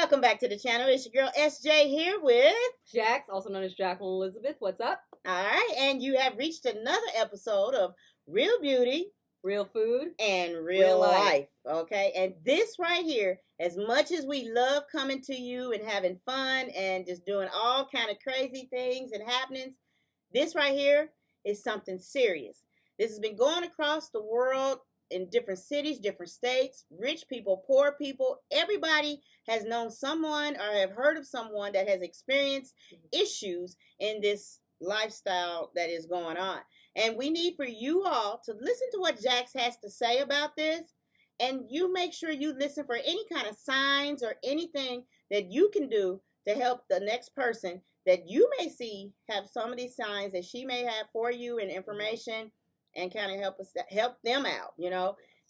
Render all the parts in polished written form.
Welcome back to the channel. It's your girl SJ here with Jax, also known as Jacqueline Elizabeth. What's up? all right, and you have reached another episode of Real Beauty, Real food, and real life. Okay, and this right here, as much as we love coming to you and having fun and just doing all kind of crazy things and happenings, this right here is something serious. This has been going across the world in different cities, different states, rich people, poor people. Everybody has known someone or have heard of someone that has experienced issues in this lifestyle that is going on. And we need for you all to listen to what Jax has to say about this. And you make sure you listen for any kind of signs or anything that you can do to help the next person that you may see have some of these signs that she may have for you and information and kind of help them out.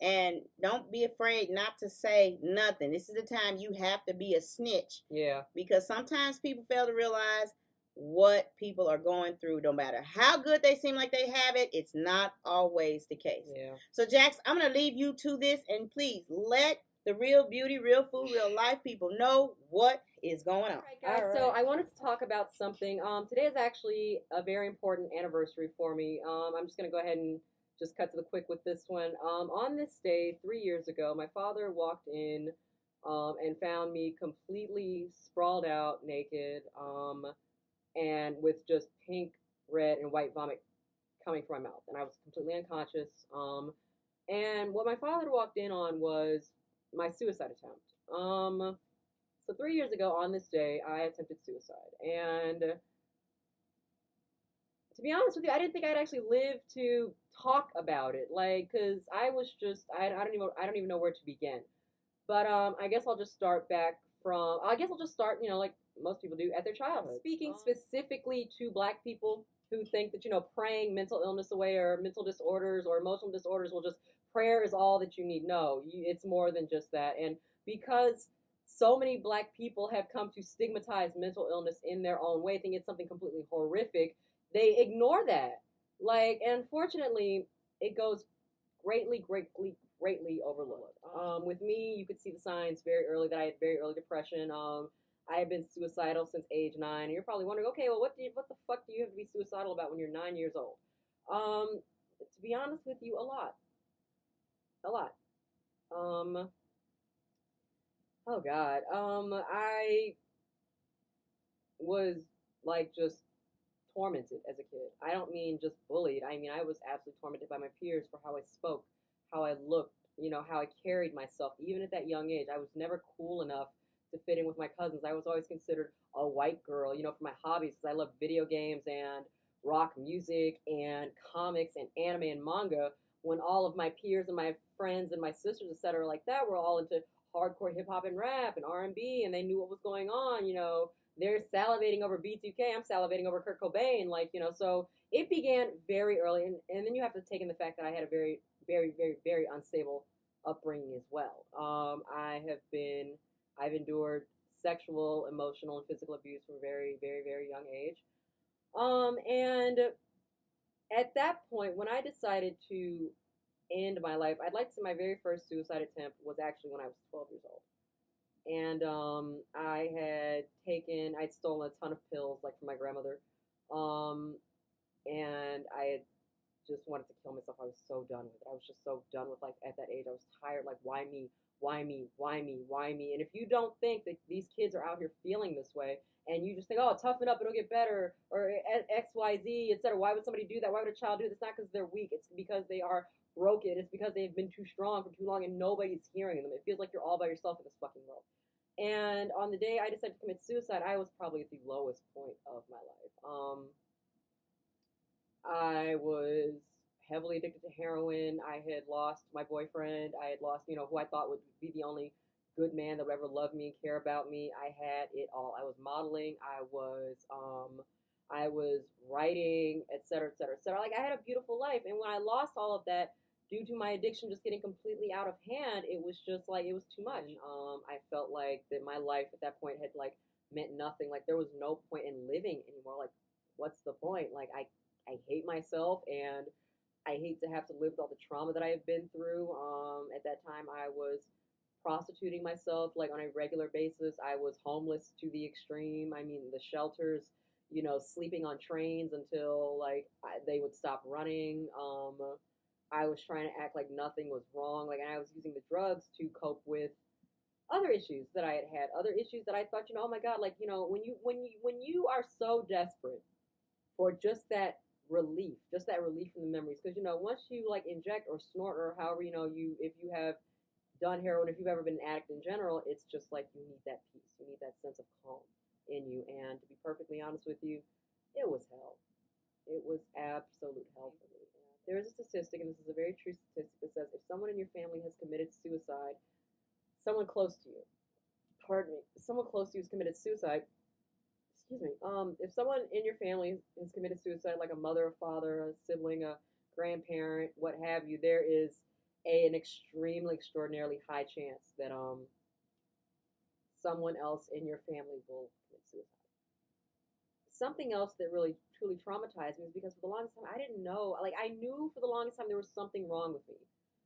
And don't be afraid not to say nothing. This is the time you have to be a snitch. Yeah. Because sometimes people fail to realize what people are going through. No matter how good they seem like they have it, it's not always the case. Yeah. So, Jax, I'm going to leave you to this, and please let the Real Beauty, Real Food, Real Life people know what is going on. All right, guys. So I wanted to talk about something. Today is actually a very important anniversary for me. I'm just going to go ahead and just cut to the quick with this one. On this day, 3 years ago, my father walked in and found me completely sprawled out, naked, and with just pink, red, and white vomit coming from my mouth. And I was completely unconscious. And what my father walked in on was my suicide attempt. So 3 years ago on this day, I attempted suicide. And to be honest with you, I didn't think I'd actually live to talk about it. Like, cause I was just, I don't even know where to begin. But I guess I'll just start back from. I guess I'll just start, like most people do, at their childhood. Speaking specifically to Black people who think that praying mental illness away or mental disorders or emotional disorders will just prayer is all that you need. No, it's more than just that. And because so many Black people have come to stigmatize mental illness in their own way, think it's something completely horrific, they ignore that. Like, unfortunately, it goes greatly overlooked. With me, you could see the signs very early that I had very early depression. I have been suicidal since age 9. And you're probably wondering, okay, well, what the fuck do you have to be suicidal about when you're 9 years old? To be honest with you, a lot. Oh God. I was like just tormented as a kid. I don't mean just bullied. I mean I was absolutely tormented by my peers for how I spoke, how I looked, how I carried myself. Even at that young age, I was never cool enough to fit in with my cousins. I was always considered a white girl, for my hobbies, because I love video games and rock music and comics and anime and manga, when all of my peers and my friends and my sisters, etc., like that, were all into hardcore hip hop and rap and R&B, and they knew what was going on. They're salivating over B2K. I'm salivating over Kurt Cobain. So it began very early, and then you have to take in the fact that I had a very, very, very, very unstable upbringing as well. I've endured sexual, emotional, and physical abuse from a very, very, very young age. And at that point, when I decided to end my life, I'd like to say my very first suicide attempt was actually when I was 12 years old. And I'd stolen a ton of pills, like from my grandmother. And I had just wanted to kill myself. I was so done with it. I was just so done with, like, at that age, I was tired. Like, why me? Why me? Why me? Why me? And if you don't think that these kids are out here feeling this way, and you just think, oh, toughen up, it'll get better, or X, Y, Z, etc., why would somebody do that? Why would a child do this? It's not because they're weak. It's because they are broken. It's because they've been too strong for too long, and nobody's hearing them. It feels like you're all by yourself in this fucking world. And on the day I decided to commit suicide, I was probably at the lowest point of my life. I was heavily addicted to heroin. I had lost my boyfriend. I had lost, who I thought would be the only good man that would ever love me and care about me. I had it all. I was modeling. I was writing, et cetera, et cetera, et cetera. Like, I had a beautiful life. And when I lost all of that, due to my addiction just getting completely out of hand, it was just like, it was too much. I felt like that my life at that point had, like, meant nothing. Like, there was no point in living anymore. Like, what's the point? Like, I hate myself, and I hate to have to live with all the trauma that I have been through. At that time, I was prostituting myself like on a regular basis. I was homeless to the extreme. I mean, the shelters, sleeping on trains until like they would stop running. I was trying to act like nothing was wrong. Like, and I was using the drugs to cope with other issues that I had, other issues that I thought, oh my God, like, when you are so desperate for just that relief from the memories, because once you like inject or snort or however, if you have done heroin, if you've ever been an addict in general, it's just like you need that peace, you need that sense of calm in you. And to be perfectly honest with you, it was hell. It was absolute hell for me. There is a statistic, and this is a very true statistic, that says if someone in your family has committed suicide, someone close to you, pardon me, someone close to you has committed suicide, excuse me, if someone in your family has committed suicide, like a mother, a father, a sibling, a grandparent, what have you, there is an extremely, extraordinarily high chance that someone else in your family will commit suicide. Something else that really truly traumatized me is because for the longest time I didn't know. Like, I knew for the longest time there was something wrong with me.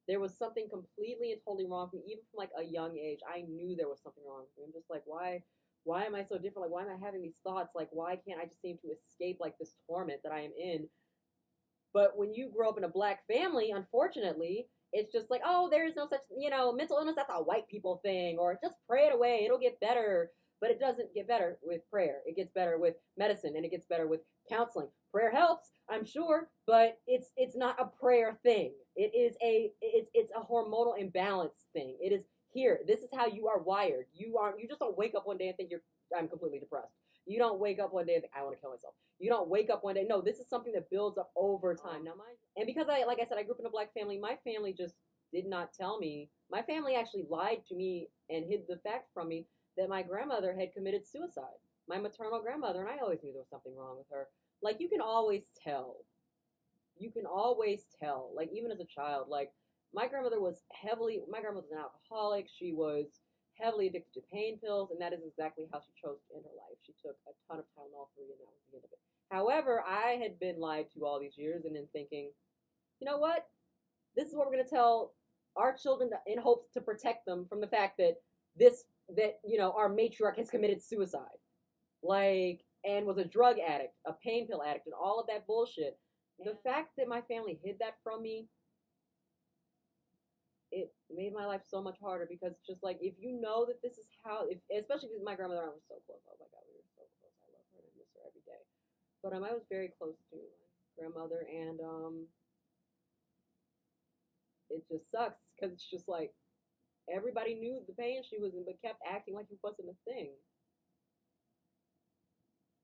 There was something completely and totally wrong with me, even from like a young age. I knew there was something wrong with me. I'm just like, why am I so different? Like, why am I having these thoughts? Like, why can't I just seem to escape like this torment that I am in? But when you grow up in a black family, unfortunately, it's just like, oh, there is no such, mental illness. That's a white people thing, or just pray it away. It'll get better. But it doesn't get better with prayer. It gets better with medicine, and it gets better with counseling. Prayer helps, I'm sure, but it's not a prayer thing. It's a hormonal imbalance thing. It is here. This is how you are wired. You just don't wake up one day and think I'm completely depressed. You don't wake up one day and think I want to kill myself. You don't wake up one day. No, this is something that builds up over time. Now, and because like I said, I grew up in a black family. My family just did not tell me. My family actually lied to me and hid the fact from me that my grandmother had committed suicide. My maternal grandmother, and I always knew there was something wrong with her. Like, you can always tell. You can always tell. Like, even as a child, like, my grandmother was an alcoholic. She was heavily addicted to pain pills, and that is exactly how she chose to end her life. She took a ton of Tylenol 3, and that was the end of it. However, I had been lied to all these years, and then thinking, you know what? This is what we're going to tell our children in hopes to protect them from the fact that our matriarch has committed suicide, like, and was a drug addict, a pain pill addict, and all of that bullshit. The fact that my family hid that from me, it made my life so much harder, because it's just like, if you know that this is how, especially because my grandmother and I were so close. Oh my God, we were so close. I love her and I miss her every day. But I was very close to my grandmother, and it just sucks because it's just like everybody knew the pain she was in, but kept acting like it wasn't a thing.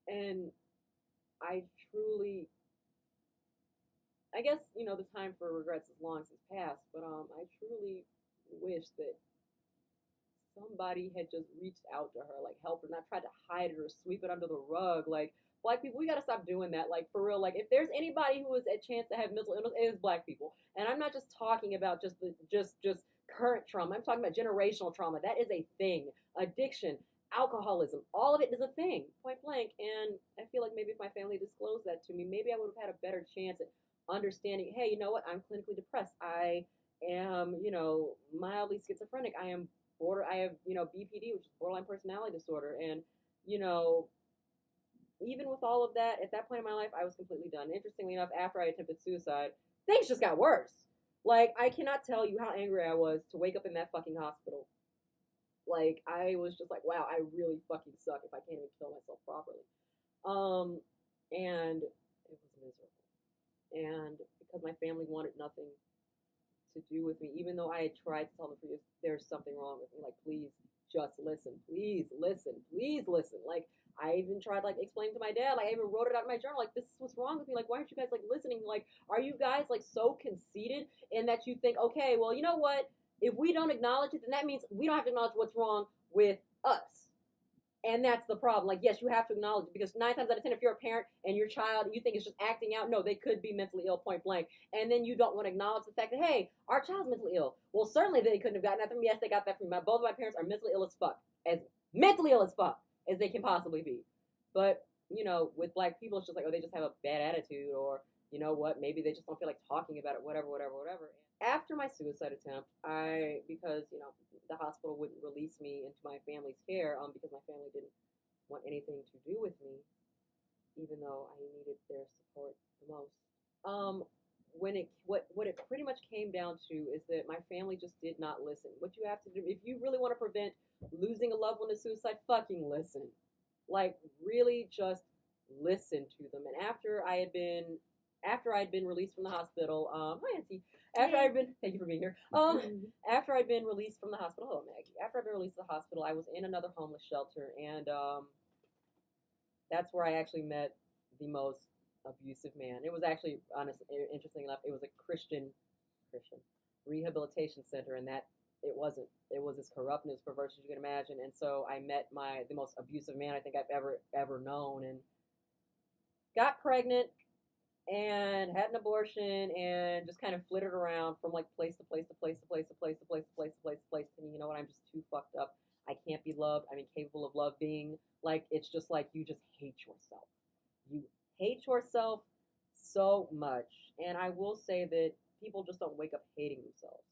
And I truly, I guess, the time for regrets is long since passed, but I truly wish that somebody had just reached out to her, like, help her, not tried to hide it or sweep it under the rug. Like, black people, we gotta stop doing that. Like, for real, like, if there's anybody who is a chance to have mental illness, it is black people. And I'm not just talking about just current trauma. I'm talking about generational trauma. That is a thing. Addiction, alcoholism, all of it is a thing, point blank. And I feel like maybe if my family disclosed that to me, maybe I would have had a better chance at understanding, hey, you know what, I'm clinically depressed. I am, mildly schizophrenic. I have, BPD, which is borderline personality disorder. And, even with all of that, at that point in my life, I was completely done. Interestingly enough, after I attempted suicide, things just got worse. Like, I cannot tell you how angry I was to wake up in that fucking hospital. Like, I was just like, wow, I really fucking suck if I can't even kill myself properly. And it was miserable. And because my family wanted nothing to do with me, even though I had tried to tell them, there's something wrong with me. Like, please just listen. Please listen. Please listen. Like, I even tried, like, explaining to my dad. Like, I even wrote it out in my journal. Like, this is what's wrong with me. Like, why aren't you guys, like, listening? Like, are you guys, like, so conceited in that you think, okay, well, you know what? If we don't acknowledge it, then that means we don't have to acknowledge what's wrong with us. And that's the problem. Like, yes, you have to acknowledge it, because 9 times out of 10, if you're a parent and your child, you think it's just acting out, no, they could be mentally ill, point blank. And then you don't want to acknowledge the fact that, hey, our child's mentally ill. Well, certainly they couldn't have gotten that from me. Yes, they got that from me. Both of my parents are mentally ill as fuck. As mentally ill as fuck as they can possibly be. But, with black people, it's just like, oh, they just have a bad attitude, or you know what, maybe they just don't feel like talking about it, whatever, whatever, whatever. After my suicide attempt, because, the hospital wouldn't release me into my family's care, because my family didn't want anything to do with me, even though I needed their support the most. Um, what it pretty much came down to is that my family just did not listen. What you have to do if you really want to prevent losing a loved one to suicide, fucking listen. Like, really just listen to them. And after I had been released from the hospital, hi Auntie. After I'd been Thank you for being here. After I'd been released from the hospital, hello Maggie. After I'd been released from the hospital, I was in another homeless shelter, and that's where I actually met the most abusive man. It was actually, honestly, interesting enough, it was a Christian rehabilitation center, and that it wasn't. It was as corrupt and as perverse as you can imagine. And so I met the most abusive man I think I've ever known, and got pregnant and had an abortion and just kind of flittered around from like place to place to place to place to place to place to place to place to place. And you know what? I'm just too fucked up. I can't be loved. I'm incapable of love being. Like, it's just like you just hate yourself. You hate yourself so much. And I will say that people just don't wake up hating themselves.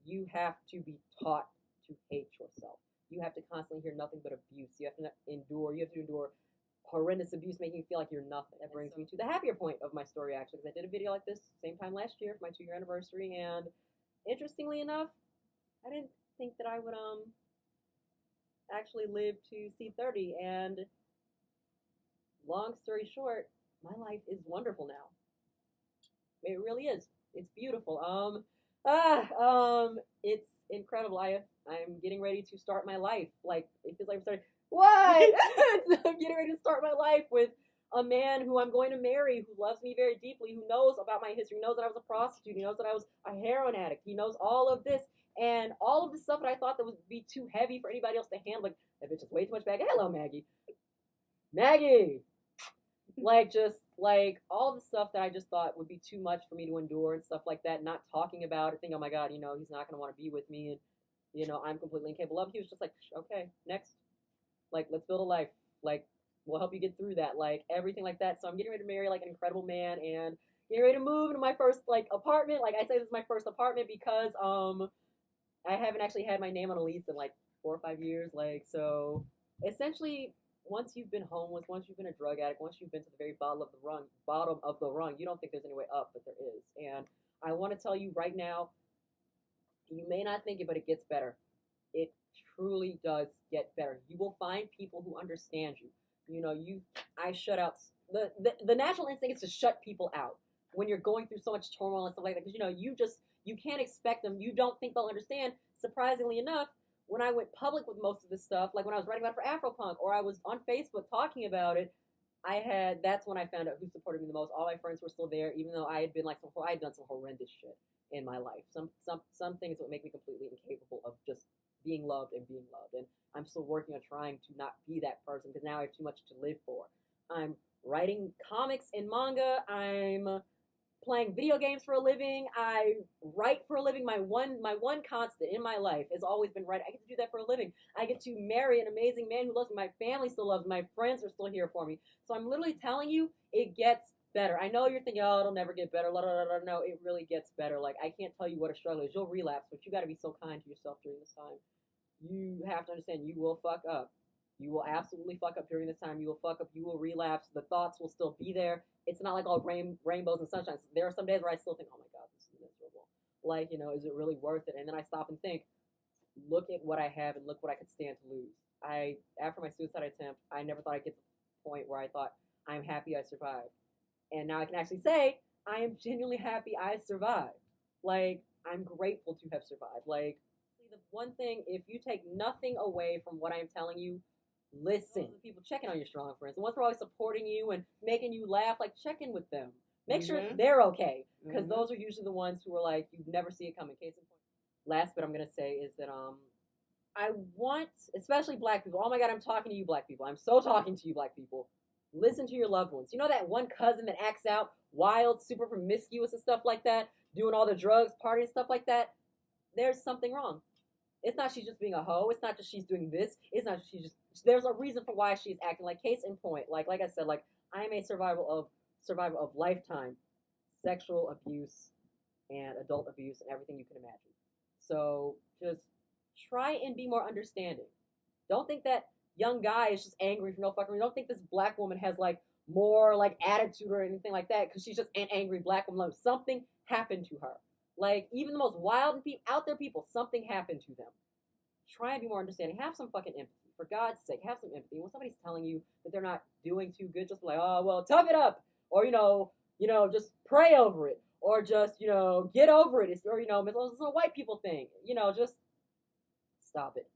You have to be taught to hate yourself. You have to constantly hear nothing but abuse. You have to endure horrendous abuse, making you feel like you're nothing. That brings me to the happier point of my story, actually, because I did a video like this same time last year for my 2-year anniversary, and interestingly enough, I didn't think that I would actually live to see 30. And long story short, my life is wonderful now. It really is. It's beautiful. It's incredible. I'm getting ready to start my life. Like, it feels like I'm starting. What? I'm getting ready to start my life with a man who I'm going to marry, who loves me very deeply, who knows about my history, knows that I was a prostitute, he knows that I was a heroin addict, he knows all of this, and all of the stuff that I thought that would be too heavy for anybody else to handle. Like, that bitch is way too much bag. Hello, Maggie. Maggie. Like, just like all the stuff that I just thought would be too much for me to endure and stuff like that, not talking about it, thinking, oh my God, he's not going to want to be with me, and, I'm completely incapable of. He was just like, okay, next. Like, let's build a life. Like, we'll help you get through that. Like, everything like that. So I'm getting ready to marry, like, an incredible man, and getting ready to move into my first, like, apartment. Like, I say this is my first apartment because, I haven't actually had my name on a lease in, like, 4 or 5 years. Like, so, essentially, once you've been homeless, once you've been a drug addict, once you've been to the very bottom of the rung, you don't think there's any way up, but there is. And I want to tell you right now, you may not think it, but it gets better. It truly does get better. You will find people who understand you. I shut out the natural instinct is to shut people out when you're going through so much turmoil and stuff like that, because you can't expect them. You don't think they'll understand. Surprisingly enough, when I went public with most of this stuff, like when I was writing about it for Afropunk, or I was on Facebook talking about it, that's when I found out who supported me the most. All my friends were still there, even though I had been I had done some horrendous shit in my life. Some things that would make me completely incapable of just being loved and being loved. And I'm still working on trying to not be that person, because now I have too much to live for. I'm writing comics and manga. I'm playing video games for a living. I write for a living. My one constant in my life has always been writing. I get to do that for a living. I get to marry an amazing man who loves me. My family still loves me. My friends are still here for me. So I'm literally telling you, it gets better. I know you're thinking, oh, it'll never get better. No, it really gets better. Like, I can't tell you what a struggle is. You'll relapse, but you got to be so kind to yourself during this time. You have to understand, you will fuck up. You will absolutely fuck up during this time. You will fuck up. You will relapse. The thoughts will still be there. It's not like all rainbows and sunshine. There are some days where I still think, oh my God, this is miserable. Like, is it really worth it? And then I stop and think, look at what I have and look what I could stand to lose. After my suicide attempt, I never thought I'd get to the point where I thought, I'm happy I survived. And now I can actually say, I am genuinely happy I survived. Like, I'm grateful to have survived. Like, the one thing, if you take nothing away from what I'm telling you, listen. The people checking on your strong friends, the ones who are always supporting you and making you laugh, like, check in with them. Make sure they're okay, because those are usually the ones who are like, you never see it coming. Case in point. Last bit I'm going to say is that I want, especially black people, oh my God, I'm talking to you black people. I'm so talking to you black people. Listen to your loved ones. You know that one cousin that acts out wild, super promiscuous and stuff like that, doing all the drugs, partying, stuff like that? There's something wrong. It's not she's just being a hoe. It's not just she's doing this. It's not she's just. There's a reason for why she's acting. Like, case in point. Like I said, like, I am a survivor of Lifetime. sexual abuse and adult abuse and everything you can imagine. So just try and be more understanding. Don't think that young guy is just angry for no fucking reason. Don't think this black woman has like more like attitude or anything like that because she's just an angry black woman. Like, something happened to her. Like even the most wild and out there people, something happened to them. Try and be more understanding. Have some fucking empathy. For God's sake, have some empathy. When somebody's telling you that they're not doing too good, just be like, oh well, tough it up, or just pray over it, or just get over it. It's it's a white people thing. Just stop it.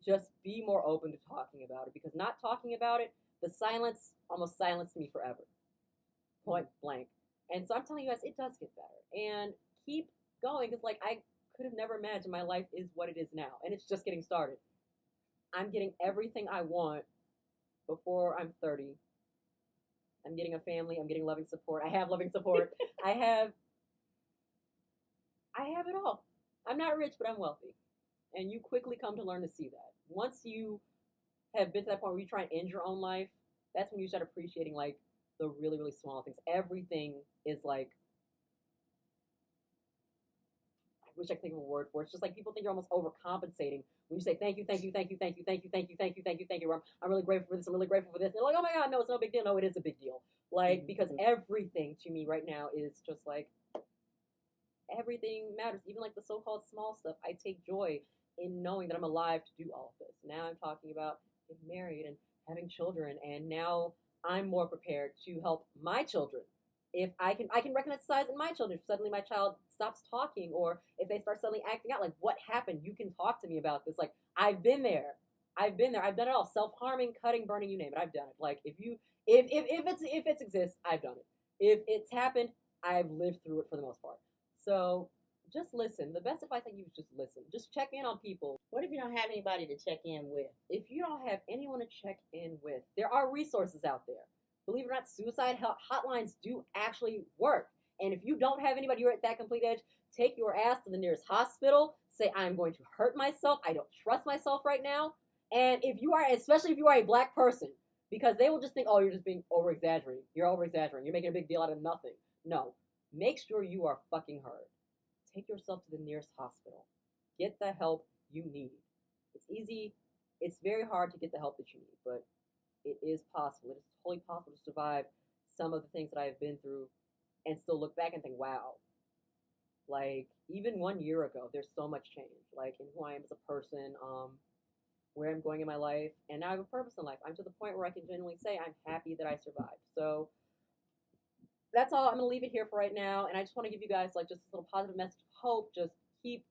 Just be more open to talking about it because not talking about it, the silence almost silenced me forever, point blank. And so I'm telling you guys, it does get better, and keep going because like I could have never imagined my life is what it is now, and it's just getting started. I'm getting everything I want before I'm 30. I'm getting a family. I'm getting loving support. I have loving support. I have it all. I'm not rich, but I'm wealthy. And you quickly come to learn to see that. Once you have been to that point where you try and end your own life, that's when you start appreciating like the really, really small things. Everything is like, I wish I could think of a word for it. It's just like people think you're almost overcompensating when you say thank you, thank you, thank you, thank you, thank you, thank you, thank you, thank you, thank you. I'm really grateful for this. I'm really grateful for this. And they're like, oh my God, no, it's no big deal. No, it is a big deal. Like, because everything to me right now is just like, everything matters. Even like the so-called small stuff. I take joy in knowing that I'm alive to do all of this. Now I'm talking about getting married and having children, and now I'm more prepared to help my children. If I can recognize signs in my children. If suddenly my child stops talking, or if they start suddenly acting out, like what happened? You can talk to me about this. Like I've been there. I've done it all. Self-harming, cutting, burning, you name it. I've done it. Like if it exists, I've done it. If it's happened, I've lived through it for the most part. So just listen. The best advice I give is just listen. Just check in on people. What if you don't have anybody to check in with? If you don't have anyone to check in with, there are resources out there. Believe it or not, suicide hotlines do actually work. And if you don't have anybody, you're at that complete edge, take your ass to the nearest hospital. Say, I'm going to hurt myself. I don't trust myself right now. And if you are, especially if you are a black person, because they will just think, oh, you're just being over-exaggerating. You're over-exaggerating. You're making a big deal out of nothing. No. Make sure you are fucking heard. Take yourself to the nearest hospital. Get the help you need. It's easy. It's very hard to get the help that you need, but it is possible. It is totally possible to survive some of the things that I have been through and still look back and think, wow, like even 1 year ago, there's so much change, like in who I am as a person, where I'm going in my life, and now I have a purpose in life. I'm to the point where I can genuinely say I'm happy that I survived. So that's all. I'm gonna leave it here for right now, and I just want to give you guys like just a little positive message of hope. Just keep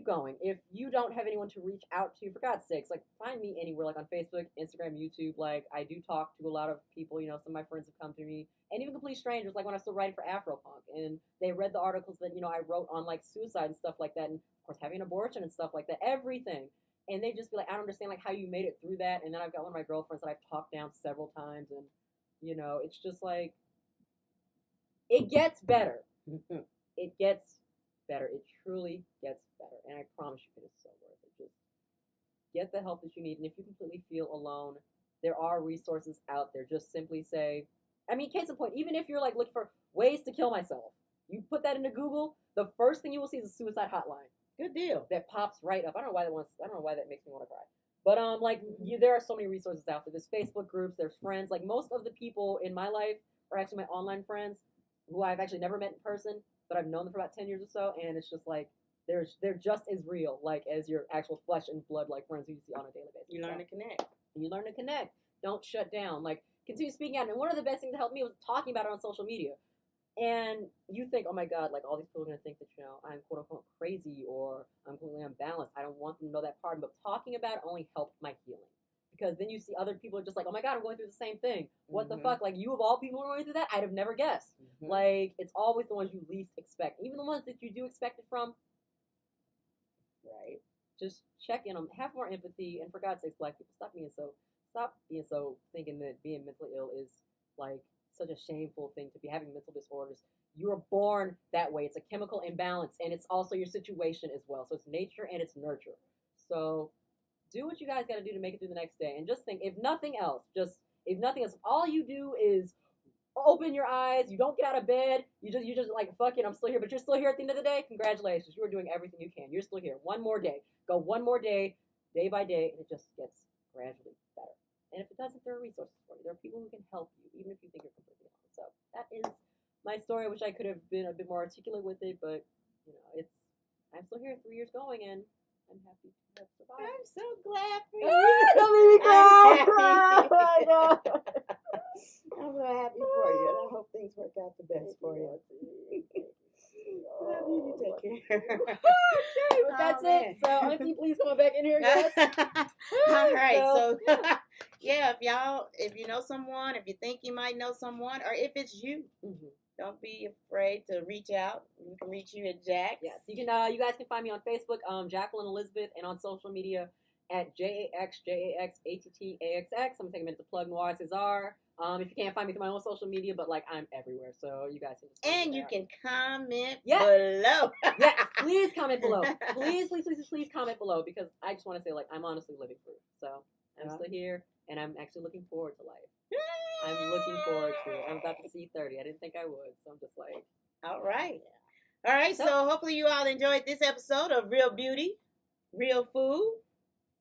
going. If you don't have anyone to reach out to, for God's sakes, like find me anywhere, like on Facebook, Instagram, YouTube. Like I do talk to a lot of people. Some of my friends have come to me, and even complete strangers. Like when I was still writing for Afropunk, and they read the articles that I wrote on like suicide and stuff like that, and of course having an abortion and stuff like that, everything. And they just be like, I don't understand like how you made it through that. And then I've got one of my girlfriends that I've talked down several times, and it's just like it gets better. It gets better. It truly gets better. And I promise you, it is so worth it. Just get the help that you need. And if you completely feel alone, there are resources out there. Just simply say, case in point, even if you're like looking for ways to kill myself, you put that into Google, the first thing you will see is a suicide hotline. Good deal. That pops right up. I don't know why that makes me want to cry. But there are so many resources out there. There's Facebook groups, there's friends. Like most of the people in my life are actually my online friends who I've actually never met in person, but I've known them for about 10 years or so, and it's just like they're just as real like as your actual flesh and blood like friends who you see on a daily basis. You learn to connect. You learn to connect. Don't shut down. Like continue speaking out. And one of the best things that helped me was talking about it on social media. And you think, oh my God, like all these people are gonna think that I'm quote unquote crazy or I'm completely unbalanced. I don't want them to know that part. But talking about it only helped my healing. Because then you see other people are just like, oh my God, I'm going through the same thing. What the fuck? Like you of all people are going through that? I'd have never guessed. Like it's always the ones you least expect. Even the ones that you do expect it from. Right. Just check in on them. Have more empathy. And for God's sakes, black people, stop being so thinking that being mentally ill is like such a shameful thing to be having mental disorders. You are born that way. It's a chemical imbalance. And it's also your situation as well. So it's nature and it's nurture. So do what you guys got to do to make it through the next day. And just think, if nothing else, all you do is open your eyes, you don't get out of bed, you just like, fuck it, I'm still here, but you're still here at the end of the day, congratulations, you are doing everything you can. You're still here. One more day. Go one more day by day, and it just gets gradually better. And if it doesn't, there are resources for you. There are people who can help you, even if you think you're completely alone. So that is my story. I wish I could have been a bit more articulate with it, but I'm still here, 3 years going, and I'm happy to have survived. I'm so glad for you. Don't make me cry. I'm so happy for you, and I hope things work out the best for you. Love you. You take care. Okay, but that's it. So, Auntie, please come back in here, guys. All right. So yeah, if you know someone, if you think you might know someone, or if it's you, don't be afraid to reach out. We can reach you at Jax. Yes, you can. You guys can find me on Facebook, Jacqueline Elizabeth, and on social media at JAXAXATTAXX. I'm taking a minute to plug Noir Cesar. If you can't find me through my own social media, but like I'm everywhere, so you guys can just and you can comment yes. below. Yes, please comment below. Please comment below, because I just want to say, like, I'm honestly living proof. So I'm still here, and I'm actually looking forward to life. I'm looking forward to it. I'm about to see 30. I didn't think I would, so I'm just like, all right. All right, so hopefully you all enjoyed this episode of Real Beauty, Real Food,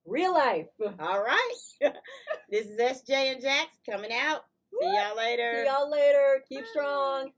Real Life. All right. This is SJ and Jax coming out. See y'all later. Keep strong.